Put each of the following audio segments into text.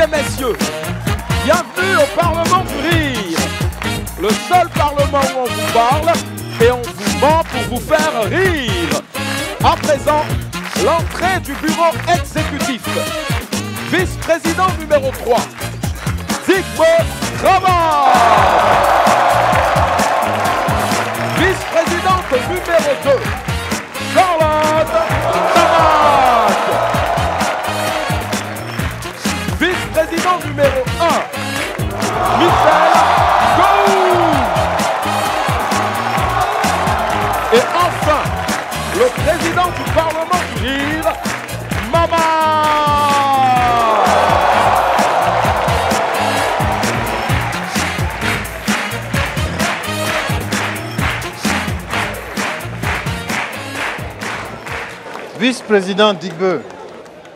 et messieurs, bienvenue au Parlement du Rire. Le seul Parlement où on vous parle et on vous ment pour vous faire rire. À présent, l'entrée du bureau exécutif. Vice-président numéro 3, Digbo Travail. Vice-présidente numéro 2, Charlotte Tarak. Vice-président numéro 1, Michel Gou. Et enfin, le président du Parlement du Rire, Maman. Vice-président Digbo.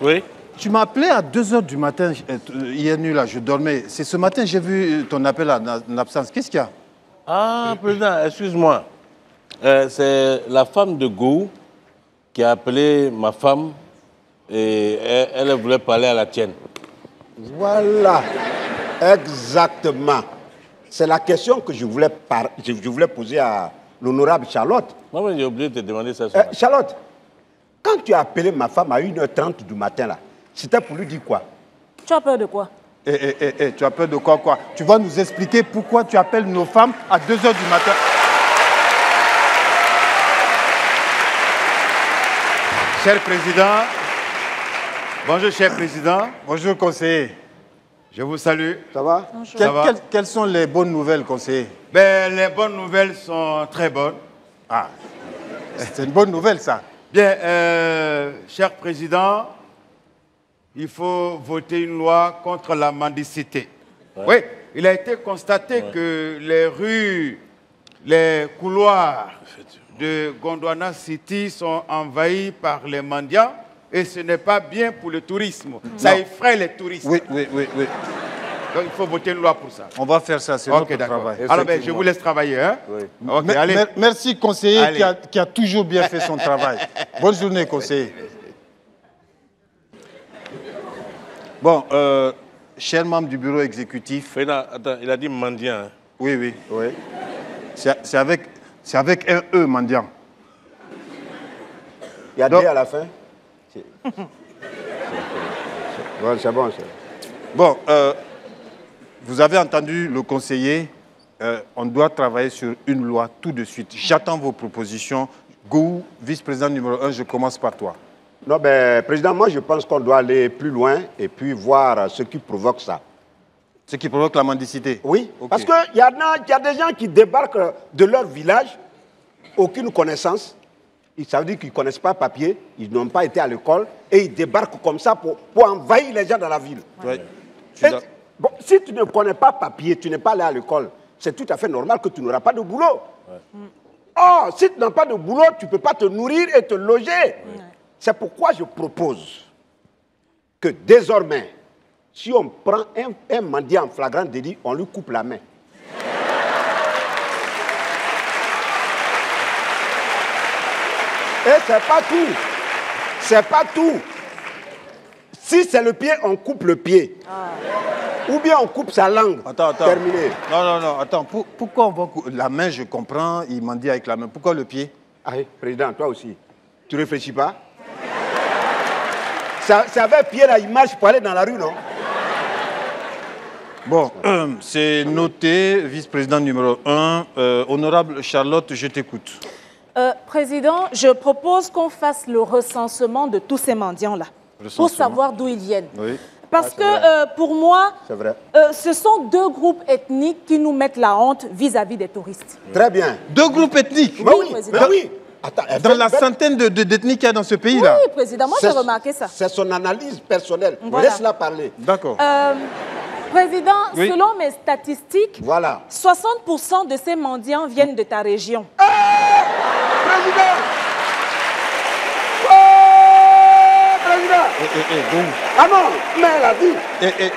Oui. Tu m'as appelé à 2 h du matin, hier nuit, là, je dormais. C'est ce matin, j'ai vu ton appel en absence. Qu'est-ce qu'il y a? Ah, président, excuse-moi. C'est la femme de Gou qui a appelé ma femme et elle voulait parler à la tienne. Voilà, exactement. C'est la question que je voulais poser à l'honorable Charlotte. Moi, j'ai oublié de te demander ça. Charlotte, quand tu as appelé ma femme à 1 h 30 du matin, là, c'était pour lui dire quoi? Tu as peur de quoi? Tu as peur de quoi? Tu vas nous expliquer pourquoi tu appelles nos femmes à 2 h du matin. Cher Président, bonjour cher Président. Bonjour conseiller. Je vous salue. Ça va? Quelles sont les bonnes nouvelles, conseiller? Ben, les bonnes nouvelles sont très bonnes. Ah, c'est une bonne nouvelle, ça. Bien, cher Président, il faut voter une loi contre la mendicité. Ouais. Oui, il a été constaté que les rues, les couloirs de Gondwana City sont envahis par les mendiants et ce n'est pas bien pour le tourisme. Ça effraie les touristes. Oui. Donc il faut voter une loi pour ça. On va faire ça, c'est notre travail. Alors ben, je vous laisse travailler. Hein? Oui. Okay, allez. Merci, conseiller, qui a toujours bien fait son travail. Bonne journée, conseiller. Bon, cher membre du bureau exécutif... Attends, il a dit mendiant. Hein? Oui. C'est avec un E, mendiant. Il y a D à la fin? C'est bon, ça. Bon, vous avez entendu le conseiller. On doit travailler sur une loi tout de suite. J'attends vos propositions. Gou, vice-président numéro 1, je commence par toi. Non, ben, président, moi, je pense qu'on doit aller plus loin et puis voir ce qui provoque ça. Ce qui provoque la mendicité? Oui, okay. Parce qu'il y a des gens qui débarquent de leur village, aucune connaissance. Ça veut dire qu'ils ne connaissent pas papier, ils n'ont pas été à l'école et ils débarquent comme ça pour envahir les gens dans la ville. Ouais. Bon, si tu ne connais pas papier, tu n'es pas allé à l'école, c'est tout à fait normal que tu n'auras pas de boulot. Ouais. Or, si tu n'as pas de boulot, tu ne peux pas te nourrir et te loger. Ouais. C'est pourquoi je propose que désormais, si on prend un mendiant en flagrant délit, on lui coupe la main. Et c'est pas tout. C'est pas tout. Si c'est le pied, on coupe le pied. Ou bien on coupe sa langue. Attends. Terminé. Non, attends. Pourquoi on va couper la main, je comprends, il m'a dit avec la main. Pourquoi le pied? Ah, président, toi aussi. Tu réfléchis pas? Ça avait pied là, il marche pour aller dans la rue, non? Bon, c'est noté, vice-président numéro 1. Honorable Charlotte, je t'écoute. Président, je propose qu'on fasse le recensement de tous ces mendiants-là, pour savoir d'où ils viennent. Oui. Parce que pour moi, vrai. Ce sont 2 groupes ethniques qui nous mettent la honte vis-à-vis des touristes. Très bien. 2 groupes ethniques? Oui, président. Oui. Attends, dans la centaine d'ethnies qu'il y a dans ce pays-là? Oui, président, moi j'ai remarqué ça. C'est son analyse personnelle. Voilà. Laisse-la parler. D'accord. Président, oui. Selon mes statistiques, voilà. 60% de ces mendiants viennent de ta région. Président! Président! Ah non, mais elle a dit.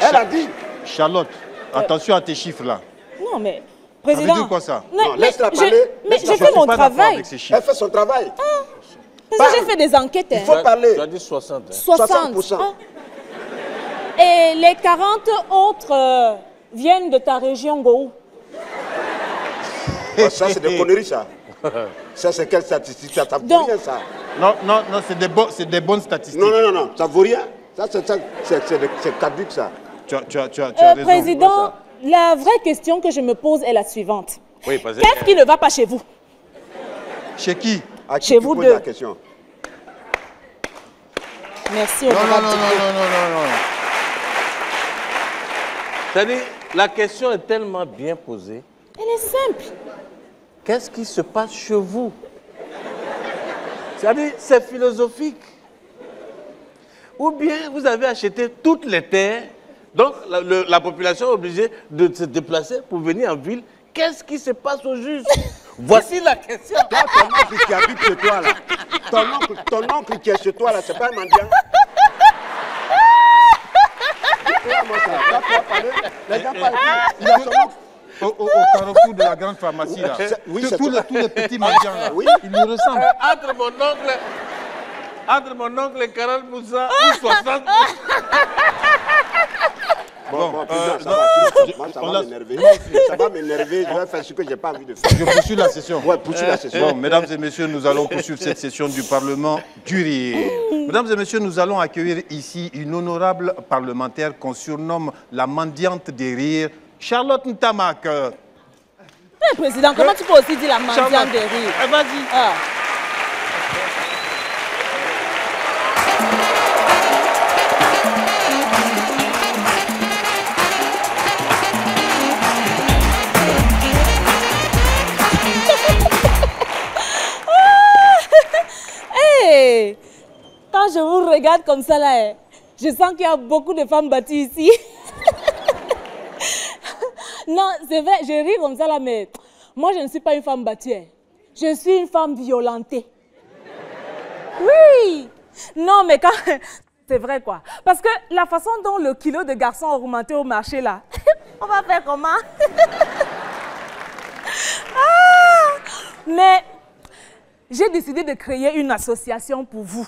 Elle a dit. Charlotte, attention à tes chiffres là. Non, mais... Président... Ça veut dire quoi ça? Non, laisse-la parler. Mais j'ai fait mon travail. Elle fait son travail. J'ai fait des enquêtes. Il faut parler. Tu as dit 60. 60%. Et les 40 autres viennent de ta région, Go. Oh, ça, c'est des conneries, ça. Ça, c'est quelle statistique? Ça vaut rien, ça. Non, c'est des bonnes statistiques. Non, ça vaut rien. Ça, c'est caduque, ça. Tu as raison. Président, la vraie question que je me pose est la suivante. Oui, parce que... Qu'est-ce qui ne va pas chez vous? Chez qui? À qui Chez tu vous poses deux. la question? Merci. Non. C'est-à-dire, la question est tellement bien posée. Elle est simple. Qu'est-ce qui se passe chez vous? C'est-à-dire, c'est philosophique. Ou bien vous avez acheté toutes les terres, donc la population est obligée de se déplacer pour venir en ville. Qu'est-ce qui se passe au juste? Voici la question. Toi, ton oncle qui habite chez toi, là. Ton oncle qui est chez toi, là, c'est pas un mendiant. Les gens parlent. Il a son oncle. Au carrefour de la grande pharmacie, là. Oui, tous les petits mendiants, là. Oui. Ils nous ressemblent. Entre mon oncle et 40% ou 60%. Bon, président, ça va. Moi, ça va m'énerver. Ça va m'énerver. Je vais faire ce que je n'ai pas envie de faire. Je poursuis la session. Ouais, poursuis la session. Bon, mesdames et messieurs, nous allons poursuivre cette session du Parlement du rire. Mesdames et messieurs, nous allons accueillir ici une honorable parlementaire qu'on surnomme la mendiante des rires, Charlotte Ntamak. Président, comment tu peux aussi dire la mendiante des rires? Vas-y. Ah. Hey, quand je vous regarde comme ça là, je sens qu'il y a beaucoup de femmes battues ici. Non, c'est vrai, je ris comme ça là, mais moi je ne suis pas une femme battue. Je suis une femme violentée. Oui. Non, mais quand... C'est vrai quoi. Parce que la façon dont le kilo de garçons a augmenté au marché là, on va faire comment? Mais j'ai décidé de créer une association pour vous.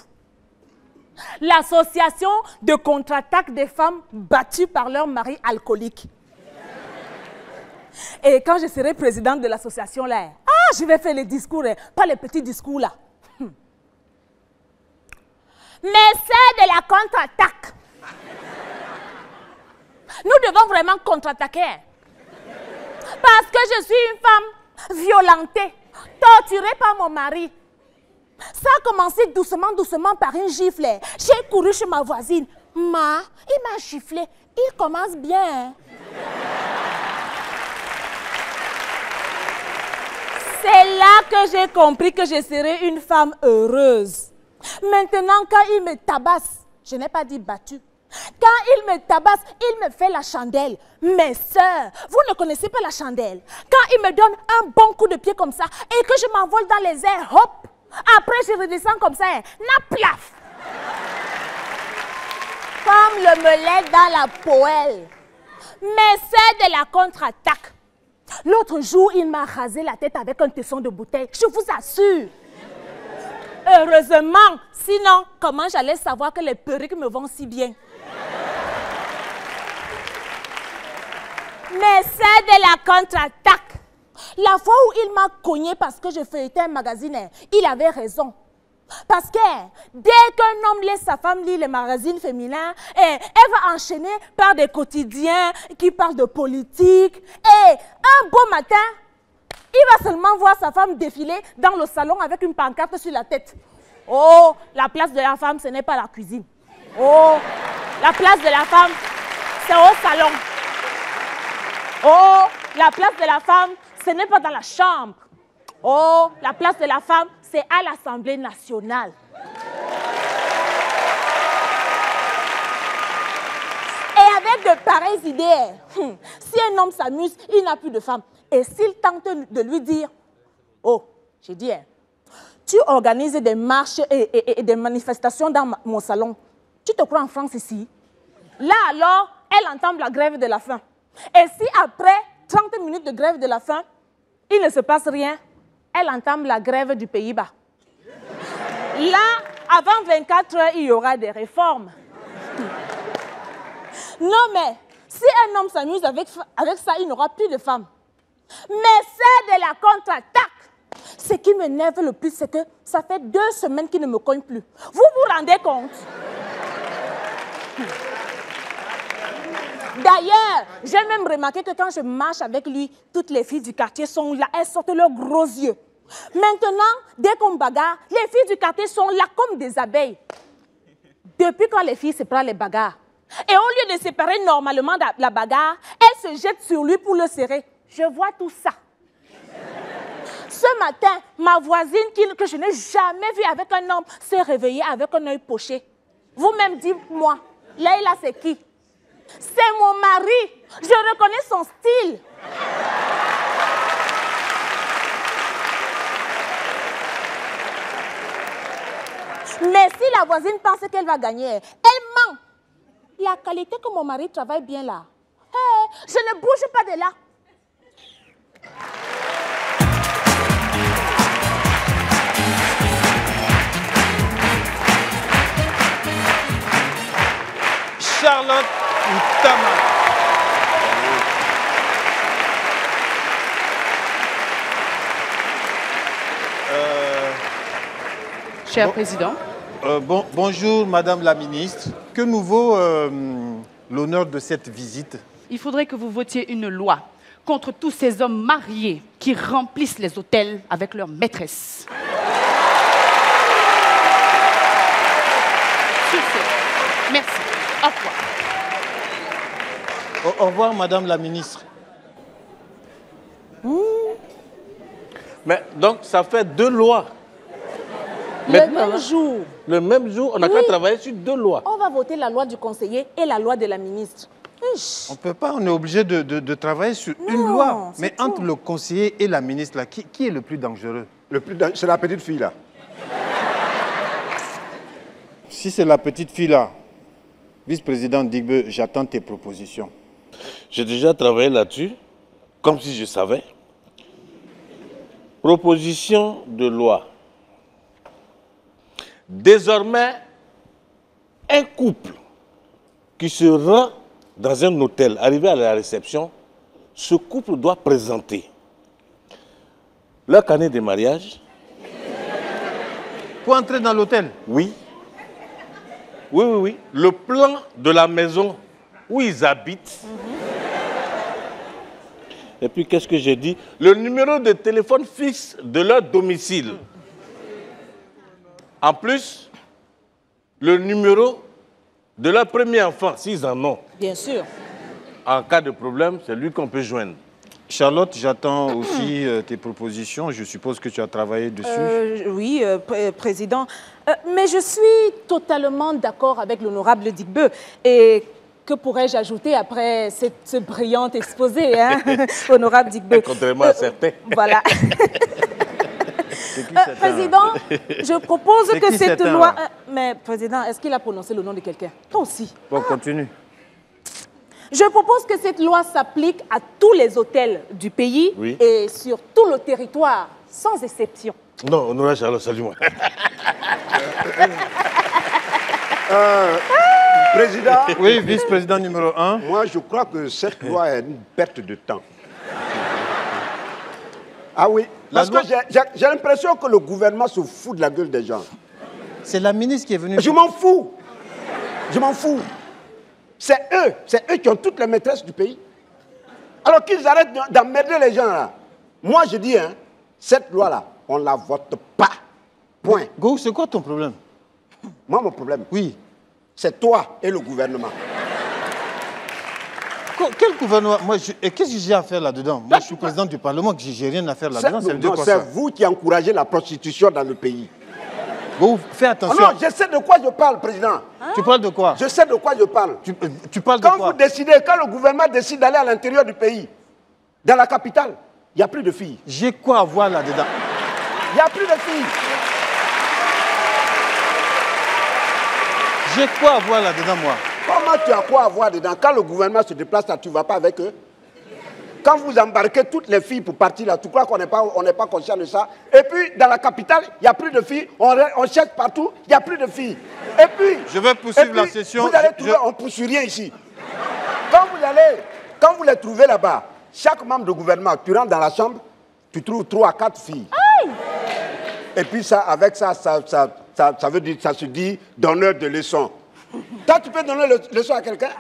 L'association de contre-attaque des femmes battues par leur mari alcoolique. Et quand je serai présidente de l'association là, je vais faire les discours, pas les petits discours là. Mais c'est de la contre-attaque. Nous devons vraiment contre-attaquer. Parce que je suis une femme violentée, torturée par mon mari. Ça a commencé doucement par une gifle. J'ai couru chez ma voisine. Il m'a giflé. Il commence bien. C'est là que j'ai compris que je serais une femme heureuse. Maintenant, quand il me tabasse, je n'ai pas dit battu. Quand il me tabasse, il me fait la chandelle. Mes sœurs, vous ne connaissez pas la chandelle. Quand il me donne un bon coup de pied comme ça et que je m'envole dans les airs, hop, après je redescends comme ça, naplaf. Comme le melet dans la poêle. Mais c'est de la contre-attaque. L'autre jour, il m'a rasé la tête avec un tesson de bouteille. Je vous assure. Heureusement, sinon, comment j'allais savoir que les perruques me vont si bien? Mais c'est de la contre-attaque. La fois où il m'a cogné parce que je feuilletais un magazine, il avait raison. Parce que dès qu'un homme laisse sa femme lire les magazines féminins, elle va enchaîner par des quotidiens qui parlent de politique. Et un beau matin, il va seulement voir sa femme défiler dans le salon avec une pancarte sur la tête. Oh, la place de la femme, ce n'est pas la cuisine. Oh, la place de la femme, c'est au salon. Oh, la place de la femme, ce n'est pas dans la chambre. Oh, la place de la femme, c'est à l'Assemblée nationale. Et avec de pareilles idées, si un homme s'amuse, il n'a plus de femme. Et s'il tente de lui dire, oh, j'ai dit, tu organises des marches et des manifestations dans mon salon. Tu te crois en France ici? Là alors, elle entame la grève de la faim. Et si après 30 minutes de grève de la faim, il ne se passe rien, elle entame la grève du Pays-Bas. Là, avant 24 heures, il y aura des réformes. Non, mais si un homme s'amuse avec ça, il n'aura plus de femmes. Mais c'est de la contre-attaque. Ce qui m'énerve le plus, c'est que ça fait 2 semaines qu'il ne me cogne plus. Vous vous rendez compte? D'ailleurs, j'ai même remarqué que quand je marche avec lui, toutes les filles du quartier sont là, elles sortent leurs gros yeux. Maintenant, dès qu'on bagarre, les filles du quartier sont là comme des abeilles. Depuis quand les filles se prennent les bagarres? Et au lieu de séparer normalement la bagarre, elles se jettent sur lui pour le serrer. Je vois tout ça. Ce matin, ma voisine, que je n'ai jamais vue avec un homme, s'est réveillée avec un œil poché. Vous-même dites-moi, Leïla, c'est qui? C'est mon mari. Je reconnais son style. Mais si la voisine pense qu'elle va gagner, elle ment. La qualité que mon mari travaille bien là. Hey, je ne bouge pas de là. Charlotte ou Tamara? Cher Président. Bonjour, Madame la Ministre. Que nous vaut l'honneur de cette visite? Il faudrait que vous votiez une loi contre tous ces hommes mariés qui remplissent les hôtels avec leurs maîtresses. Sur ce, merci. Au revoir. Au revoir, Madame la Ministre. Mais donc, ça fait 2 lois. Le même jour. Le même jour, on a qu'à travailler sur 2 lois. On va voter la loi du conseiller et la loi de la ministre. On ne peut pas, on est obligé de travailler sur une loi. Mais entre le conseiller et la ministre, là, qui est le plus dangereux? Le plus dangereux, c'est la petite fille là. Si c'est la petite fille là, vice-président Digbe, j'attends tes propositions. J'ai déjà travaillé là-dessus, comme si je savais. Proposition de loi. Désormais, un couple qui se rend dans un hôtel, arrivé à la réception, ce couple doit présenter leur carnet de mariage. Pour entrer dans l'hôtel? Oui. Oui. Le plan de la maison où ils habitent. Et puis, qu'est-ce que j'ai dit? Le numéro de téléphone fixe de leur domicile. En plus, le numéro de leur premier enfant, s'ils en ont. Bien sûr. En cas de problème, c'est lui qu'on peut joindre. Charlotte, j'attends aussi tes propositions. Je suppose que tu as travaillé dessus. Oui, Président. Mais je suis totalement d'accord avec l'honorable Digbe. Et que pourrais-je ajouter après ce brillant exposé, hein, honorable Digbe? Contrairement à certains. Voilà. Président, je propose que cette loi... mais, Président, est-ce qu'il a prononcé le nom de quelqu'un? Toi aussi. Bon, continue. Je propose que cette loi s'applique à tous les hôtels du pays et sur tout le territoire, sans exception. Non, honorable Charlotte, salut-moi. Président. Oui, vice-président numéro 1. Moi, je crois que cette loi est une perte de temps. Ah oui, parce que j'ai l'impression que le gouvernement se fout de la gueule des gens. C'est la ministre qui est venue. Je m'en fous. Je m'en fous. C'est eux qui ont toutes les maîtresses du pays. Alors qu'ils arrêtent d'emmerder les gens là. Moi, je dis, hein, cette loi-là, on ne la vote pas. Point. Go, c'est quoi ton problème? Moi, mon problème, oui, c'est toi et le gouvernement. Quel gouvernement? Et qu'est-ce que j'ai à faire là-dedans? Moi, je suis président du Parlement, je n'ai rien à faire là-dedans. C'est vous qui encouragez la prostitution dans le pays. Go, fais attention. Oh non, je sais de quoi je parle, président. Tu parles de quoi? Je sais de quoi je parle. Tu parles de quoi? Quand le gouvernement décide d'aller à l'intérieur du pays, dans la capitale, il n'y a plus de filles. J'ai quoi à voir là-dedans? Il n'y a plus de filles. J'ai quoi à voir là-dedans, moi? Comment tu as quoi à voir dedans? Quand le gouvernement se déplace là, tu ne vas pas avec eux? Quand vous embarquez toutes les filles pour partir là, tu crois qu'on n'est pas conscient de ça? Et puis, dans la capitale, il n'y a plus de filles. On cherche partout, il n'y a plus de filles. Et puis... Je vais poursuivre la session. Vous allez trouver, on ne poursuit rien ici. Allez, quand vous les trouvez là-bas, chaque membre de gouvernement, tu rentres dans la chambre, tu trouves 3 à 4 filles. Aïe! Et puis ça, avec ça veut dire, ça se dit donneur de leçons. Toi, tu peux donner leçon à quelqu'un?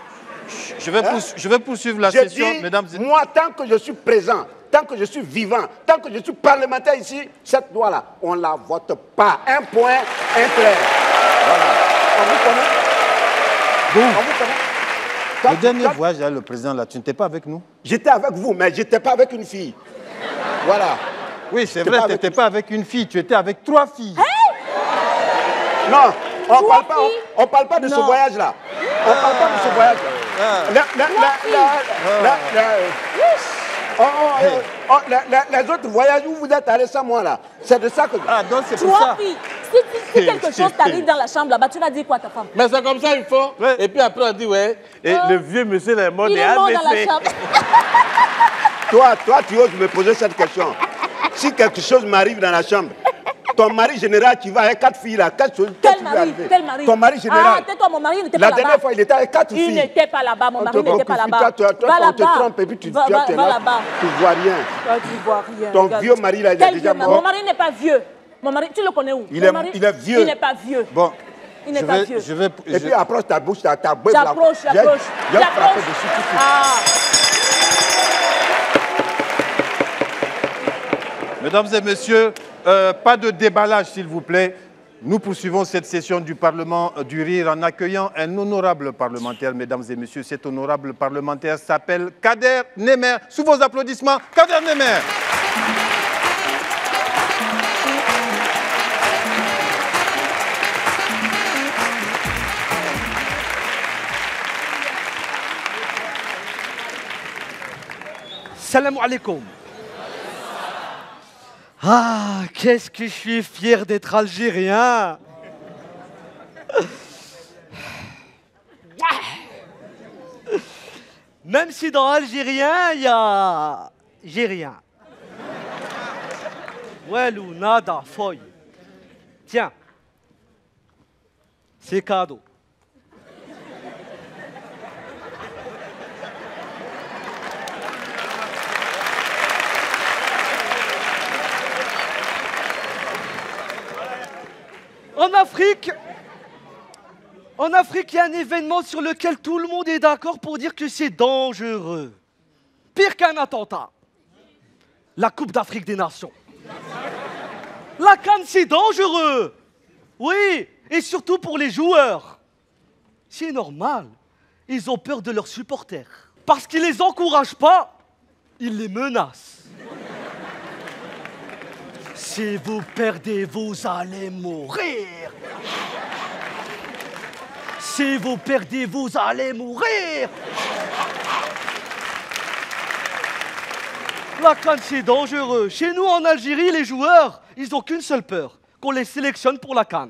Je vais poursuivre la Je session, dis, mesdames et moi, tant que je suis présent, tant que je suis vivant, tant que je suis parlementaire ici, cette loi-là, on ne la vote pas. Un point, un trait. Voilà. On vous connaît? On vous connaît? Toi, Le dernier voyage avec le président, là, tu n'étais pas avec nous? J'étais avec vous, mais je n'étais pas avec une fille. Voilà. Oui, c'est vrai, tu n'étais pas avec une fille, tu étais avec 3 filles. Non, on ne parle pas de ce voyage-là. On ne parle pas de ce voyage-là. Les autres voyages où vous êtes allés sans moi, là, c'est de ça que... Ah, donc c'est pour 3 ça. filles. Si quelque chose t'arrive dans la chambre là-bas, tu vas dire quoi à ta femme? Mais c'est comme ça, il faut. Ouais. Et puis après, on dit, ouais, et le vieux monsieur là, est mort Il des est mort dans la AVC. chambre. Toi, tu oses me poser cette question. Si quelque chose m'arrive dans la chambre, ton mari général qui va avec 4 filles là, Quel mari? Quel mari? Ton mari général. Ah, tais-toi, mon mari n'était pas La là-bas. dernière fois, il était avec 4 filles. Il n'était pas là-bas, mon mari n'était pas là-bas. Toi, Va on te là-bas. trompe et puis tu es Va là, là-bas. tu vois rien. Toi, tu vois rien. Ton Regarde. vieux mari là, il est Quel déjà vieux mari? mort. Mon mari n'est pas vieux. Mon mari, tu le connais où? Il Mon est- mari, il est vieux. Il n'est pas vieux. Bon, Il n'est pas vieux. Et puis approche ta bouche, ta bouche là. J'approche, Viens j'approche. frapper dessus tout de suite. Ah. Mesdames et messieurs, pas de déballage, s'il vous plaît. Nous poursuivons cette session du Parlement du Rire en accueillant un honorable parlementaire, mesdames et messieurs. Cet honorable parlementaire s'appelle Kader Nemer. Sous vos applaudissements, Kader Nemer. Salam alaikum. Ah, qu'est-ce que je suis fier d'être algérien. Même si dans algérien, il y a... j'ai rien. Walou, nada, foy. Tiens. C'est cadeau. En Afrique, il y a un événement sur lequel tout le monde est d'accord pour dire que c'est dangereux. Pire qu'un attentat. La Coupe d'Afrique des Nations. La CAN, c'est dangereux. Oui, et surtout pour les joueurs. C'est normal. Ils ont peur de leurs supporters. Parce qu'ils ne les encouragent pas, ils les menacent. Si vous perdez, vous allez mourir. Si vous perdez, vous allez mourir. La CAN, c'est dangereux. Chez nous, en Algérie, les joueurs, ils n'ont qu'une seule peur, qu'on les sélectionne pour la CAN.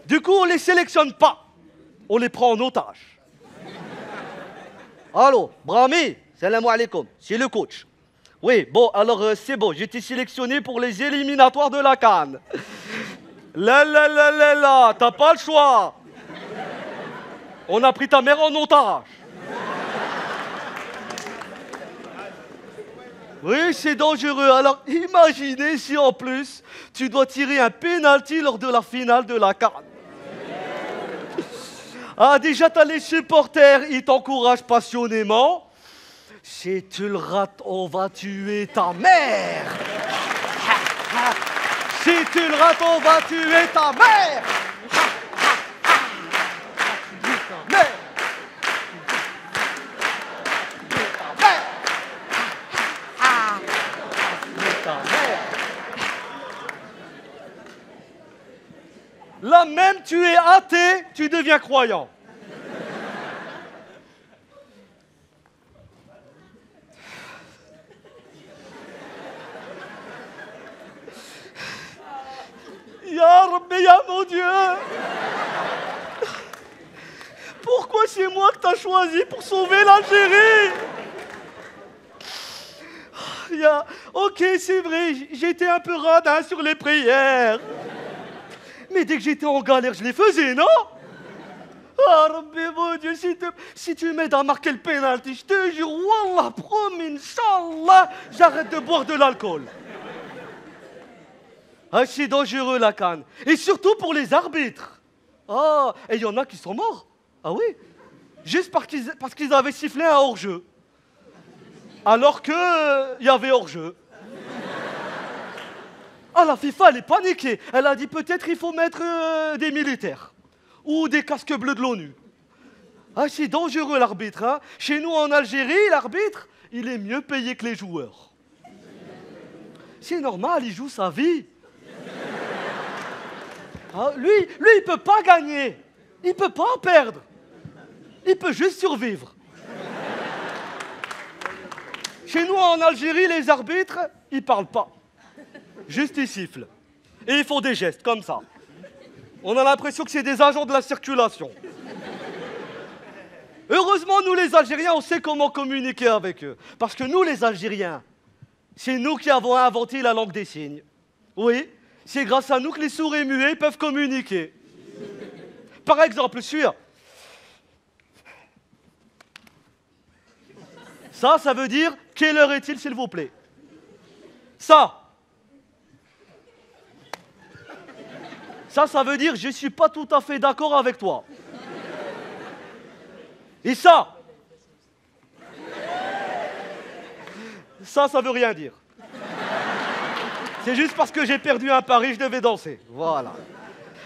Du coup, on ne les sélectionne pas. On les prend en otage. Allô, Brahmi, salam alaikum, c'est le coach. Oui, bon, alors c'est bon, j'ai été sélectionné pour les éliminatoires de la CAN. Là, t'as pas le choix. On a pris ta mère en otage. Oui, c'est dangereux. Alors imaginez si en plus, tu dois tirer un pénalty lors de la finale de la CAN. Ah, déjà, t'as les supporters, ils t'encouragent passionnément. Si tu le rates, on va tuer ta mère. Si tu le rates, on va tuer ta mère. Là même, tu es athée, tu deviens croyant. Ya Rabbi, ya mon Dieu! Pourquoi c'est moi que t'as choisi pour sauver l'Algérie? Ok, c'est vrai, j'étais un peu radin sur les prières. Mais dès que j'étais en galère, je les faisais, non? Oh, Rabbi, mon Dieu, si tu m'aides à marquer le pénalty, je te jure, Wallah, promis, Inch'Allah, j'arrête de boire de l'alcool. Ah, c'est dangereux la CAN. Et surtout pour les arbitres. Ah, et il y en a qui sont morts. Ah oui, juste parce qu'ils avaient sifflé un hors-jeu. Alors qu'il y avait hors-jeu. Ah, la FIFA, elle est paniquée. Elle a dit peut-être il faut mettre des militaires. Ou des casques bleus de l'ONU. Ah, c'est dangereux l'arbitre. Hein. Chez nous en Algérie, l'arbitre, il est mieux payé que les joueurs. C'est normal, il joue sa vie. Ah, lui, il peut pas gagner. Il peut pas perdre. Il peut juste survivre. Chez nous en Algérie, les arbitres, ils parlent pas. Juste ils sifflent. Et ils font des gestes comme ça. On a l'impression que c'est des agents de la circulation. Heureusement, nous les Algériens, on sait comment communiquer avec eux. Parce que nous les Algériens, c'est nous qui avons inventé la langue des signes. Oui, c'est grâce à nous que les sourds et muets peuvent communiquer. Par exemple, sur... Ça veut dire « Quelle heure est-il, s'il vous plaît ?» Ça veut dire « Je ne suis pas tout à fait d'accord avec toi. » Et ça veut rien dire. C'est juste parce que j'ai perdu un pari, je devais danser. Voilà.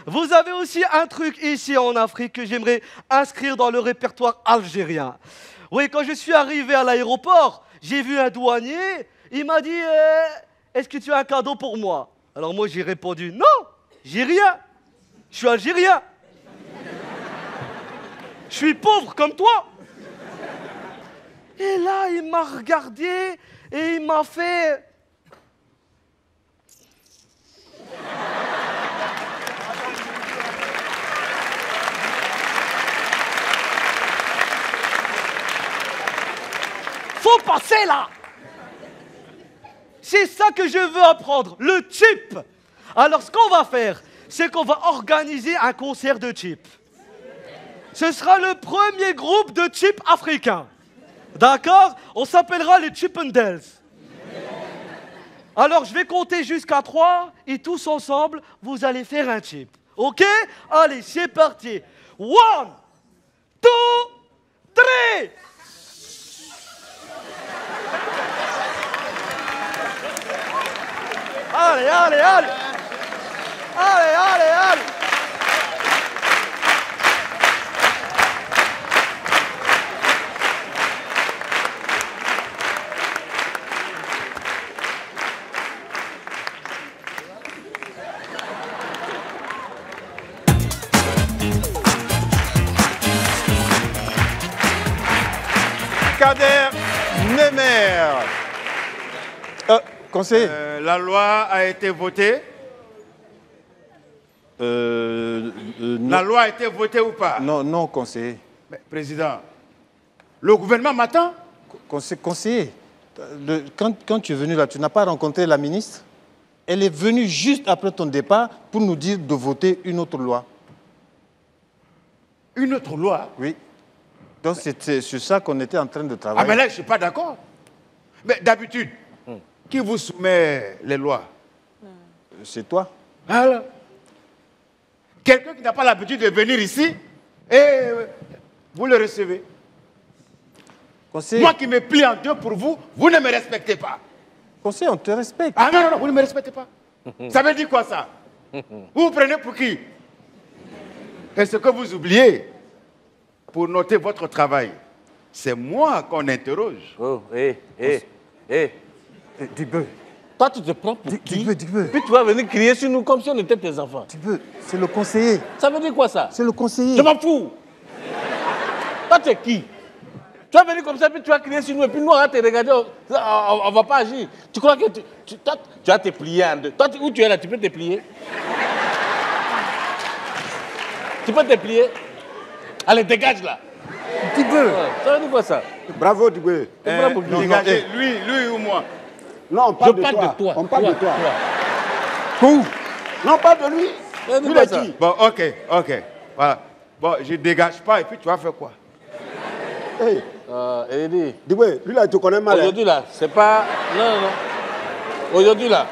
Vous avez aussi un truc ici en Afrique que j'aimerais inscrire dans le répertoire algérien. Oui, quand je suis arrivé à l'aéroport, j'ai vu un douanier, il m'a dit est-ce que tu as un cadeau pour moi? Alors moi j'ai répondu non, j'ai rien. Je suis algérien. Je suis pauvre comme toi. Et là, il m'a regardé et il m'a fait... Faut passer là. C'est ça que je veux apprendre, le chip. Alors ce qu'on va faire, c'est qu'on va organiser un concert de chip. Ce sera le premier groupe de chip africain. D'accord? On s'appellera les Chippendales. Alors je vais compter jusqu'à 3 et tous ensemble, vous allez faire un chip. Ok? Allez, c'est parti. 1, 2, 3. Allez, allez, allez. Allez, allez, allez. Kader Nemer. Conseiller. La loi a été votée. La loi a été votée ou pas? Non, non, conseiller. Mais, président, le gouvernement m'attend. Conseiller, quand tu es venu là, tu n'as pas rencontré la ministre? Elle est venue juste après ton départ pour nous dire de voter une autre loi. Une autre loi? Oui. Donc c'est sur ça qu'on était en train de travailler. Ah mais là, je ne suis pas d'accord. Mais d'habitude, qui vous soumet les lois? C'est toi. Alors, quelqu'un qui n'a pas l'habitude de venir ici, et vous le recevez. Conseiller. Moi qui me plie en deux pour vous, vous ne me respectez pas. Conseiller, on te respecte. Ah non, non, non, vous ne me respectez pas. Ça veut dire quoi ça? Vous vous prenez pour qui? Et ce que vous oubliez, pour noter votre travail, c'est moi qu'on interroge. Oh, Dibeu. Toi, tu te prends pour qui? Dibeu. Puis tu vas venir crier sur nous comme si on était tes enfants. Dibeu, c'est le conseiller. Ça veut dire quoi ça? C'est le conseiller. Je m'en fous. Toi, tu es qui? Tu vas venir comme ça, puis tu vas crier sur nous, et puis nous, on va te regarder, on ne va pas agir. Tu crois que toi, tu vas te plier en deux. Toi, où tu es là, tu peux te plier? Tu peux te plier? Allez, dégage là. Dibeu. Ça veut dire quoi ça? Bravo, Dibeu. Dégagez, lui ou moi? Non, on parle Je parle de toi. On parle de toi. Où? Non, on parle de lui. Ça veut dire Lui, quoi il est ça? qui? Bon, ok. Voilà. Bon, je dégage pas et puis tu vas faire quoi? Hey, Eddie, dis-moi, lui là, il te connaît mal. aujourd'hui là, c'est pas... Non. Aujourd'hui là,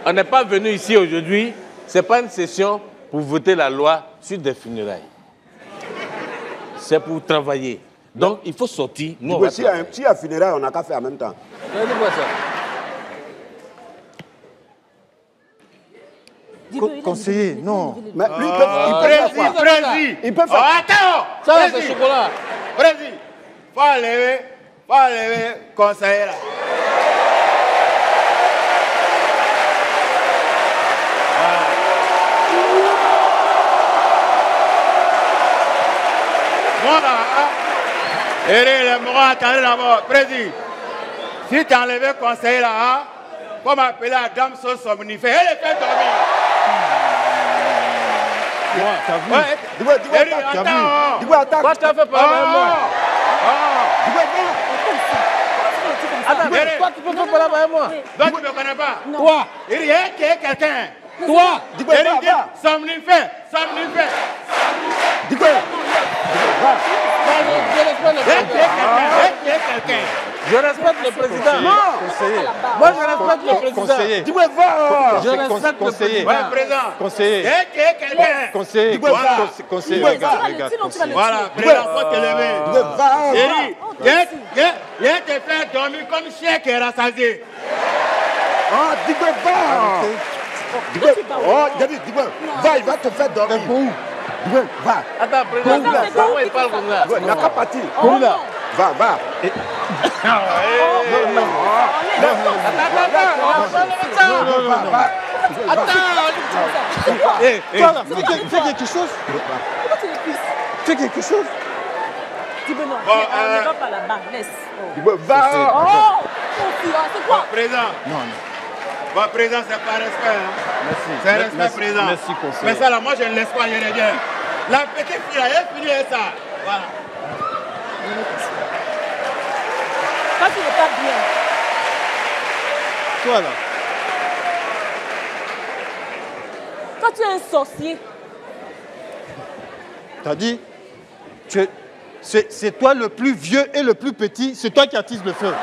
on n'est pas venu ici aujourd'hui, c'est pas une session pour voter la loi sur des funérailles. C'est pour travailler. Donc, il faut sortir. Nous, on va S'il y a funérailles, on n'a qu'à faire en même temps. Dis-moi ça. Conseiller, non. Mais lui, il peut faire quoi? Il peut faire... Attends! Ça là, c'est chocolat. Président, faut enlever, conseiller là. Moi là, les morts, attendez d'abord. Président, si tu as enlevé conseiller là, faut m'appeler la dame somnifère. Elle est fait dormir. T'as vu? Dis-moi, attaque. Quoi tu as fait parler avec moi? Attends, toi tu peux pas parler avec moi? Donc tu ne me connais pas? Toi? Il y a quelqu'un. Toi? Dis-moi, va. Somnifère. Dis-moi. Je respecte le président. Non. Conseiller. Moi, je respecte le président. Conseiller. Dis-moi, va. Je respecte le Conseiller. président. Ouais, président. Conseiller. Quelqu'un. Conseiller. Dis-moi, va. Conseiller. Dis-moi, Regarde, va. regarde. Sinon, tu vas le Voilà, président, faut te lever. Dis-moi, va. Viens te faire dormir comme chien qui est rassasié. Ah, dis-moi, va. Dis-moi, oh, David, dis-moi, va, il va te faire dormir. Dis-moi, va. Attends, président, pourquoi il parle comme ça? Il n'a qu'à partir. Oh, Va. Fais quelque chose. Fais quelque chose. dis-moi non, Bon, ne va pas là-bas, laisse. Dis-moi, va. Oh, c'est quoi? Président. Non. Bon, président, c'est pas respect. Hein. Merci. C'est respect, président. Merci, conseiller. Mais ça, là, moi, je ne laisse pas, je reviens. La petite fille, là, elle finit avec ça. Voilà. Quand tu n'es pas bien. Toi là. Quand tu es un sorcier. T'as dit, c'est toi le plus vieux et le plus petit, c'est toi qui attises le feu.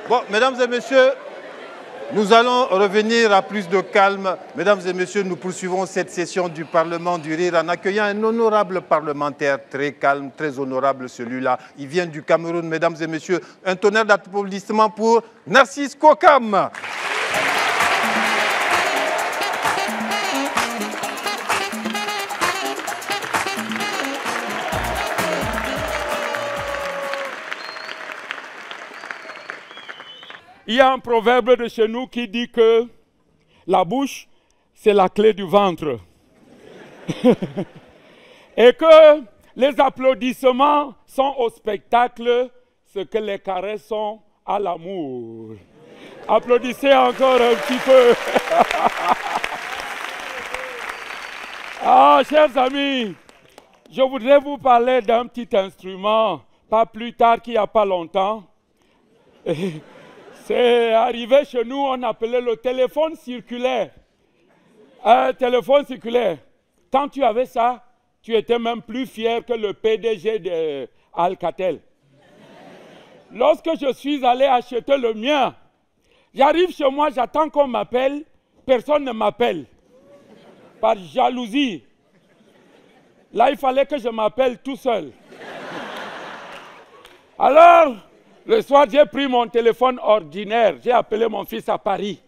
Bon, mesdames et messieurs, nous allons revenir à plus de calme. Mesdames et messieurs, nous poursuivons cette session du Parlement du Rire en accueillant un honorable parlementaire très calme, très honorable celui-là. Il vient du Cameroun, mesdames et messieurs. Un tonnerre d'applaudissements pour Narcisse Kokam. Il y a un proverbe de chez nous qui dit que la bouche, c'est la clé du ventre. Et que les applaudissements sont au spectacle ce que les caresses sont à l'amour. Applaudissez encore un petit peu. Ah, chers amis, je voudrais vous parler d'un petit instrument, pas plus tard qu'il n'y a pas longtemps. C'est arrivé chez nous, on appelait le téléphone circulaire. Un téléphone circulaire. Quand tu avais ça, tu étais même plus fier que le PDG d'Alcatel. Lorsque je suis allé acheter le mien, j'arrive chez moi, j'attends qu'on m'appelle, personne ne m'appelle. Par jalousie. Là, il fallait que je m'appelle tout seul. Alors, le soir, j'ai pris mon téléphone ordinaire. J'ai appelé mon fils à Paris.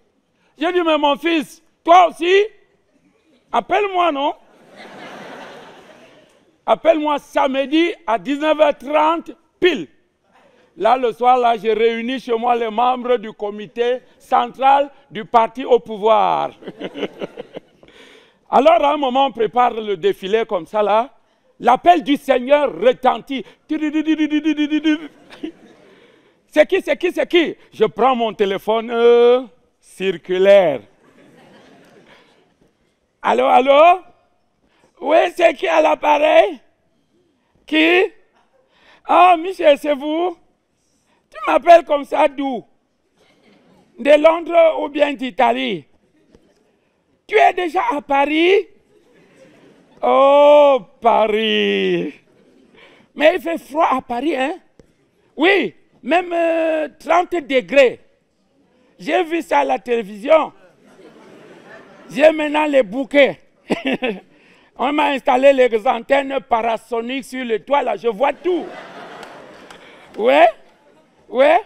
J'ai dit, mais mon fils, toi aussi, appelle-moi, non? Appelle-moi samedi à 19h30, pile. Là, le soir, là, j'ai réuni chez moi les membres du comité central du parti au pouvoir. Alors, à un moment, on prépare le défilé comme ça, là. L'appel du Seigneur retentit. C'est qui? Je prends mon téléphone circulaire. Allô? Oui, c'est qui à l'appareil? Qui? Ah, Michel, c'est vous? Tu m'appelles comme ça d'où? De Londres ou bien d'Italie? Tu es déjà à Paris? Oh, Paris. Mais il fait froid à Paris, hein? Oui, même 30 degrés. J'ai vu ça à la télévision. J'ai maintenant les bouquets. On m'a installé les antennes parasoniques sur le toit, là, je vois tout. Ouais? Ouais?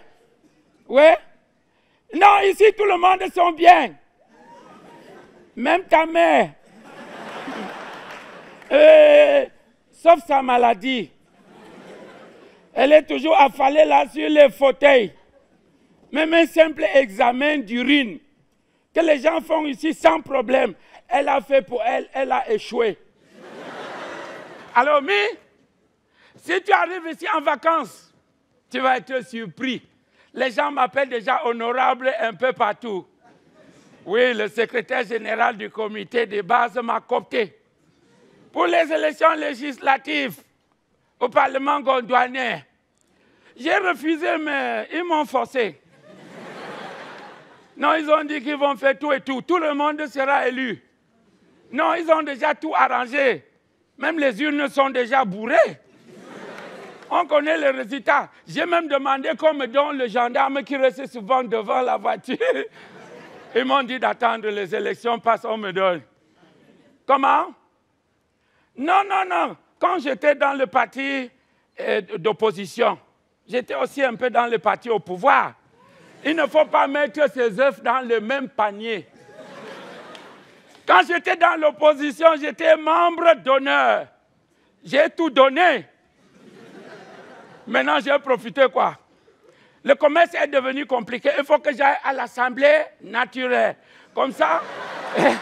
Ouais? Non, ici, tout le monde sont bien. Même ta mère. Sauf sa maladie. Elle est toujours affalée là sur les fauteuils. Même un simple examen d'urine que les gens font ici sans problème, elle a fait pour elle, elle a échoué. Alors, mais, si tu arrives ici en vacances, tu vas être surpris. Les gens m'appellent déjà honorable un peu partout. Oui, le secrétaire général du comité de base m'a coopté. Pour les élections législatives au Parlement gondouanais, j'ai refusé, mais ils m'ont forcé. Non, ils ont dit qu'ils vont faire tout et tout. Tout le monde sera élu. Non, ils ont déjà tout arrangé. Même les urnes sont déjà bourrées. On connaît les résultats. J'ai même demandé qu'on me donne le gendarme qui reste souvent devant la voiture. Ils m'ont dit d'attendre les élections parce qu'on me donne. Comment? Non, non, non. Quand j'étais dans le parti d'opposition, j'étais aussi un peu dans le parti au pouvoir. Il ne faut pas mettre ses œufs dans le même panier. Quand j'étais dans l'opposition, j'étais membre d'honneur. J'ai tout donné. Maintenant, j'ai profité quoi? Le commerce est devenu compliqué. Il faut que j'aille à l'Assemblée naturelle. Comme ça. Ouais.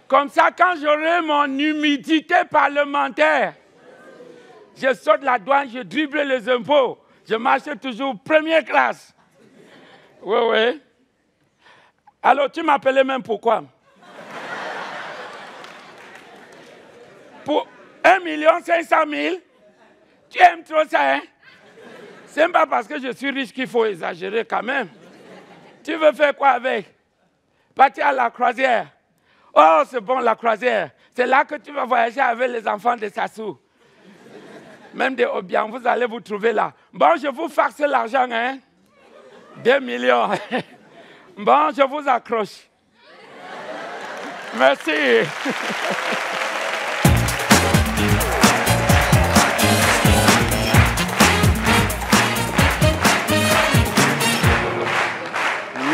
Comme ça, quand j'aurai mon humidité parlementaire, je saute la douane, je dribble les impôts. Je marche toujours première classe. Oui. Alors, tu m'appelais même pourquoi? Pour 1 500 000, tu aimes trop ça, hein? C'est pas parce que je suis riche qu'il faut exagérer quand même. Tu veux faire quoi avec? Partir à la croisière. Oh, c'est bon, la croisière. C'est là que tu vas voyager avec les enfants de Sassou. Même des Obiang, vous allez vous trouver là. Bon, je vous faxe l'argent, hein? 2 millions. Bon, je vous accroche. Merci.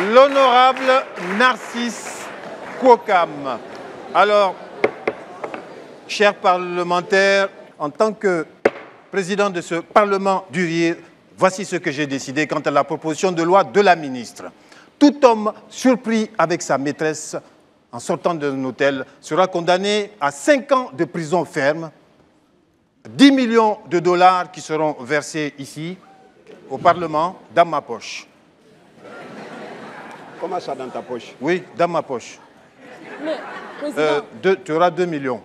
L'honorable Narcisse Kwokam. Alors, chers parlementaires, en tant que président de ce Parlement du Rire, voici ce que j'ai décidé quant à la proposition de loi de la ministre. Tout homme surpris avec sa maîtresse en sortant d'un hôtel sera condamné à 5 ans de prison ferme, 10 millions de dollars qui seront versés ici, au Parlement, dans ma poche. Comment ça, dans ta poche? Oui, dans ma poche. Mais, président... Tu auras 2 millions.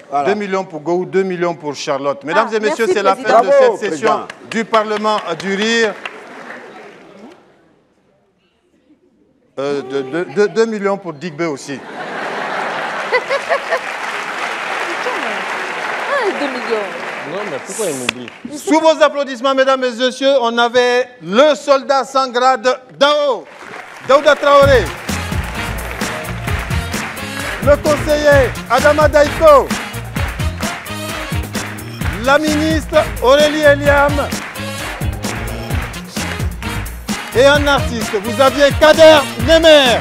Voilà. 2 millions pour Gou, 2 millions pour Charlotte. Mesdames et messieurs, merci, c'est la président. fin de cette Bravo, session président. du Parlement du Rire. 2 millions pour Digbe aussi. 2 millions. Non, mais pourquoi il m'oublie? Sous vos applaudissements, mesdames et messieurs, on avait le soldat sans grade Dao, Daouda Traoré, le conseiller Adama Daïko, la ministre Aurélie Eliam et un artiste. Vous aviez Kader Nemer,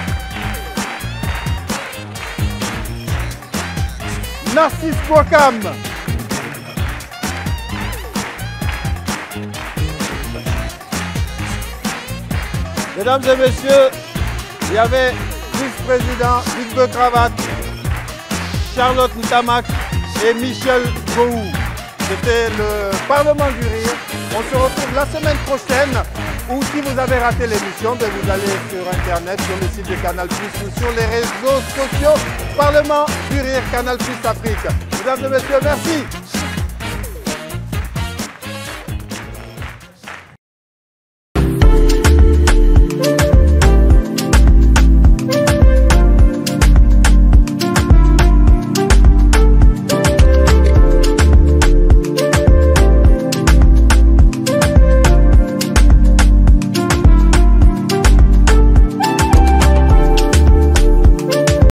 Narcisse Kwokam, mesdames et messieurs, il y avait vice-président Digbe Cravate, Charlotte Ntamak et Michel Gou. C'était le Parlement du Rire. On se retrouve la semaine prochaine ou si vous avez raté l'émission, vous allez sur Internet, sur le site de Canal+, ou sur les réseaux sociaux. Parlement du Rire, Canal+ Afrique. Mesdames et messieurs, merci.